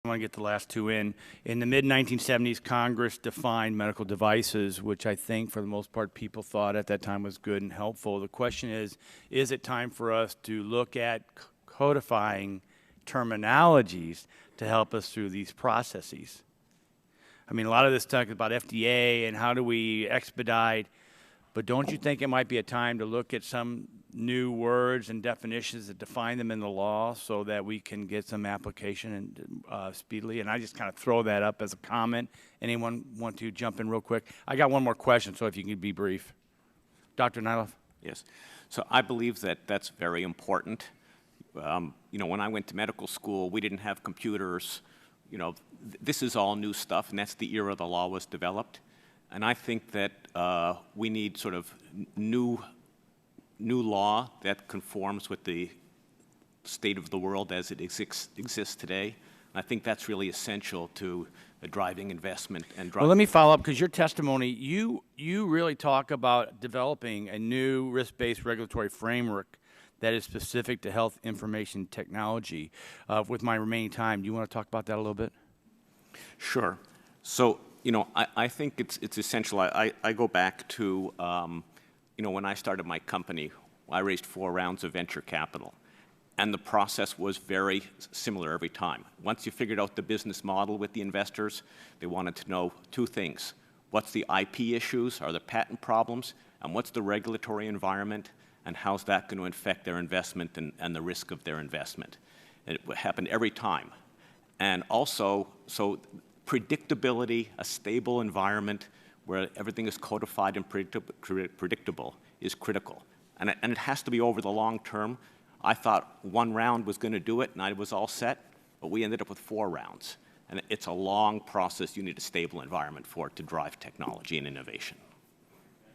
I want to get the last two in. In the mid-1970s, Congress defined medical devices, which I think for the most part people thought at that time was good and helpful. The question is it time for us to look at codifying terminologies to help us through these processes? I mean, a lot of this talk about FDA and how do we expedite, but don't you think it might be a time to look at some new words and definitions that define them in the law so that we can get some application and, speedily? And I just kind of throw that up as a comment. Anyone want to jump in real quick? I got one more question, so if you could be brief. Dr. Niloff? Yes. So I believe that that's very important. When I went to medical school, we didn't have computers. This is all new stuff, and that's the era the law was developed. And I think that we need sort of new law that conforms with the state of the world as it exists today. And I think that's really essential to driving investment and driving. Well, let me follow up, because your testimony, you really talk about developing a new risk-based regulatory framework that is specific to health information technology. With my remaining time, do you want to talk about that a little bit? Sure. So, I think it's essential. I go back to, when I started my company, I raised 4 rounds of venture capital. And the process was very similar every time. Once you figured out the business model with the investors, they wanted to know 2 things. What's the IP issues? Are there patent problems? And what's the regulatory environment? And how's that going to affect their investment and the risk of their investment? And it happened every time. And also, so predictability, a stable environment where everything is codified and predictable is critical. And it has to be over the long term. I thought 1 round was going to do it, and I was all set, but we ended up with 4 rounds. And it's a long process. You need a stable environment for it to drive technology and innovation.